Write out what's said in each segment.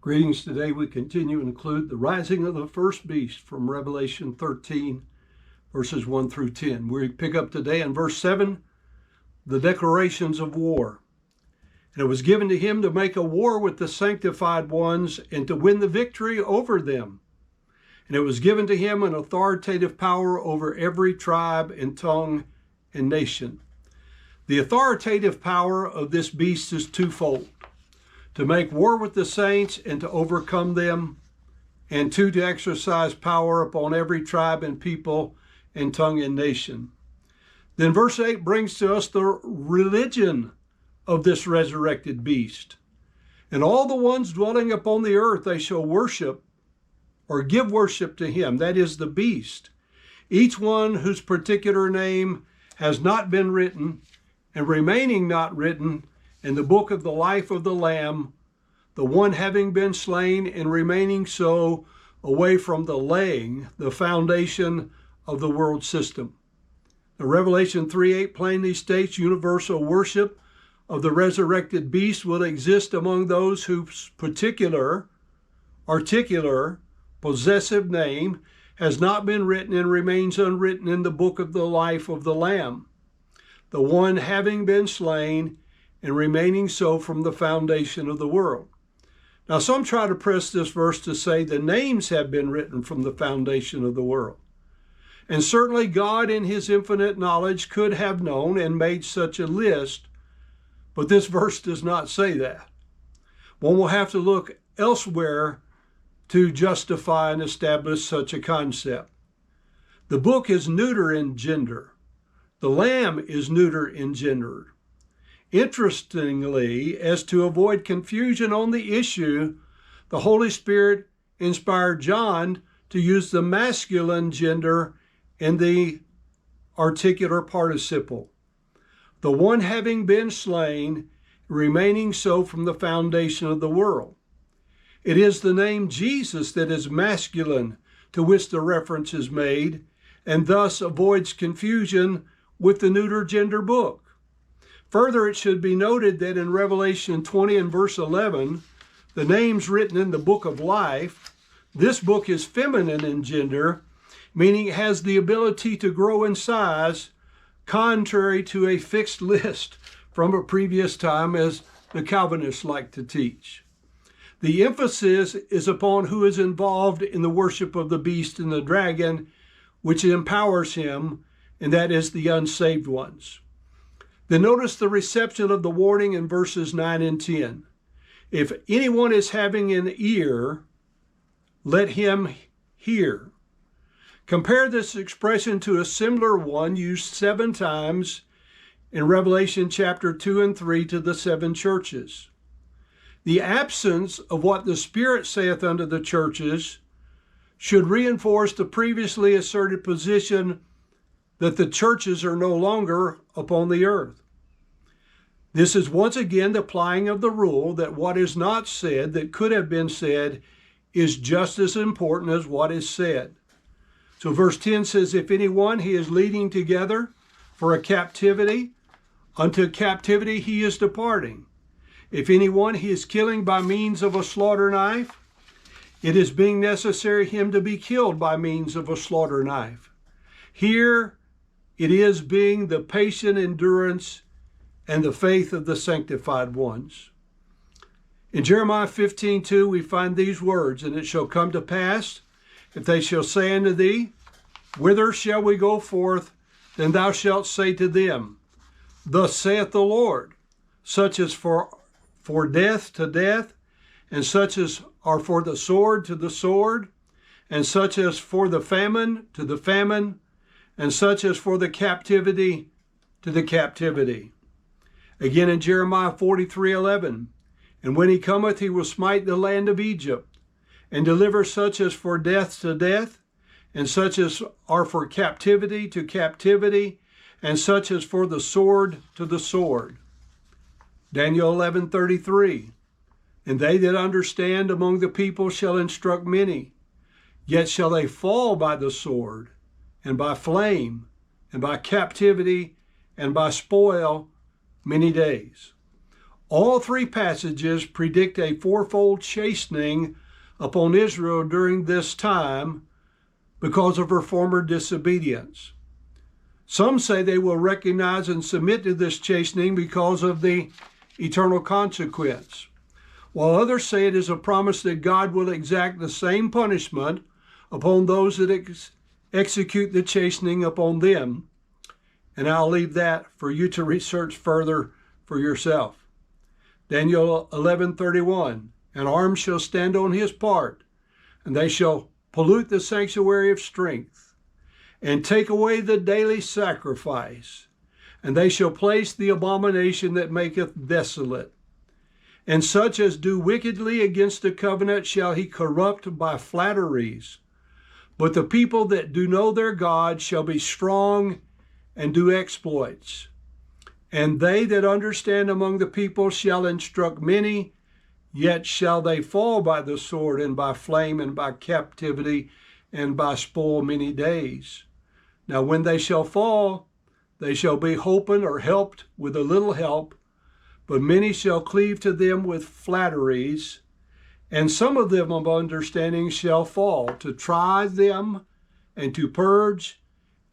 Greetings. Today we continue to include the rising of the first beast from Revelation 13, verses 1 through 10. We pick up today in verse 7, the declarations of war. And it was given to him to make a war with the sanctified ones and to win the victory over them. And it was given to him an authoritative power over every tribe and tongue and nation. The authoritative power of this beast is twofold: to make war with the saints and to overcome them, and two, to exercise power upon every tribe and people and tongue and nation. Then verse 8 brings to us the religion of this resurrected beast. And all the ones dwelling upon the earth, they shall worship or give worship to him, that is the beast, each one whose particular name has not been written and remaining not written in the book of the life of the Lamb, the one having been slain and remaining so away from the laying, the foundation of the world system. The Revelation 3:8 plainly states universal worship of the resurrected beast will exist among those whose particular, articular, possessive name has not been written and remains unwritten in the book of the life of the Lamb, the one having been slain and remaining so from the foundation of the world. Now, some try to press this verse to say the names have been written from the foundation of the world. And certainly God in his infinite knowledge could have known and made such a list, but this verse does not say that. One will have to look elsewhere to justify and establish such a concept. The book is neuter in gender. The Lamb is neuter in gender. Interestingly, as to avoid confusion on the issue, the Holy Spirit inspired John to use the masculine gender in the articular participle, the one having been slain, remaining so from the foundation of the world. It is the name Jesus that is masculine to which the reference is made, and thus avoids confusion with the neuter gender book. Further, it should be noted that in Revelation 20 and verse 11, the names written in the book of life, this book is feminine in gender, meaning it has the ability to grow in size, contrary to a fixed list from a previous time, as the Calvinists like to teach. The emphasis is upon who is involved in the worship of the beast and the dragon, which empowers him, and that is the unsaved ones. Then notice the reception of the warning in verses 9 and 10. If anyone is having an ear, let him hear. Compare this expression to a similar one used 7 times in Revelation chapter 2 and 3 to the 7 churches. The absence of what the Spirit saith unto the churches should reinforce the previously asserted position that the churches are no longer upon the earth. This is once again the applying of the rule that what is not said that could have been said is just as important as what is said. So verse 10 says, if anyone he is leading together for a captivity, unto captivity he is departing. If anyone he is killing by means of a slaughter knife, it is being necessary him to be killed by means of a slaughter knife. Here it is being the patient endurance and the faith of the sanctified ones. In Jeremiah 15:2 we find these words, and it shall come to pass, if they shall say unto thee, whither shall we go forth? Then thou shalt say to them, thus saith the Lord, such as for death to death, and such as are for the sword to the sword, and such as for the famine to the famine, and such as for the captivity to the captivity. Again in Jeremiah 43:11, and when he cometh, he will smite the land of Egypt, and deliver such as for death to death, and such as are for captivity to captivity, and such as for the sword to the sword. Daniel 11:33, and they that understand among the people shall instruct many, yet shall they fall by the sword, and by flame, and by captivity, and by spoil many days. All three passages predict a fourfold chastening upon Israel during this time because of her former disobedience. Some say they will recognize and submit to this chastening because of the eternal consequence, while others say it is a promise that God will exact the same punishment upon those that execute the chastening upon them. And I'll leave that for you to research further for yourself. Daniel 11:31, "An arm shall stand on his part, and they shall pollute the sanctuary of strength, and take away the daily sacrifice, and they shall place the abomination that maketh desolate. And such as do wickedly against the covenant shall he corrupt by flatteries. But the people that do know their God shall be strong and do exploits. And they that understand among the people shall instruct many, yet shall they fall by the sword and by flame and by captivity and by spoil many days. Now when they shall fall, they shall be holpen or helped with a little help, but many shall cleave to them with flatteries, and some of them of understanding shall fall, to try them and to purge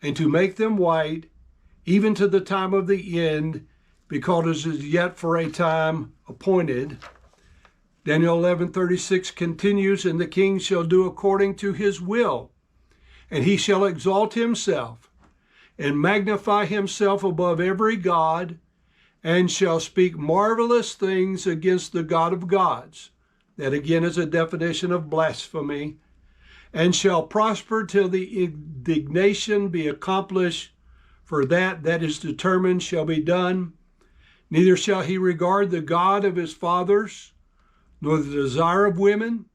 and to make them white, even to the time of the end, because it is yet for a time appointed." Daniel 11:36 continues, "And the king shall do according to his will, and he shall exalt himself and magnify himself above every god, and shall speak marvelous things against the God of gods." That again is a definition of blasphemy. "And shall prosper till the indignation be accomplished, for that is determined shall be done. Neither shall he regard the God of his fathers, nor the desire of women,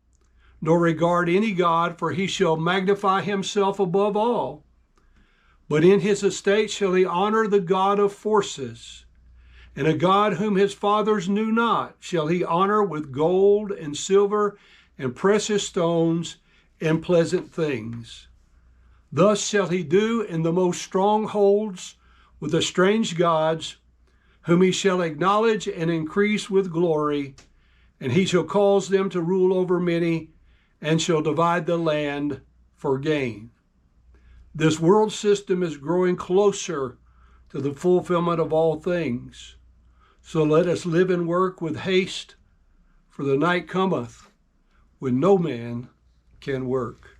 nor regard any god, for he shall magnify himself above all. But in his estate shall he honor the God of forces, and a God whom his fathers knew not shall he honor with gold and silver and precious stones and pleasant things. Thus shall he do in the most strongholds with the strange gods, whom he shall acknowledge and increase with glory, and he shall cause them to rule over many, and shall divide the land for gain." This world system is growing closer to the fulfillment of all things. So let us live and work with haste, for the night cometh when no man can work.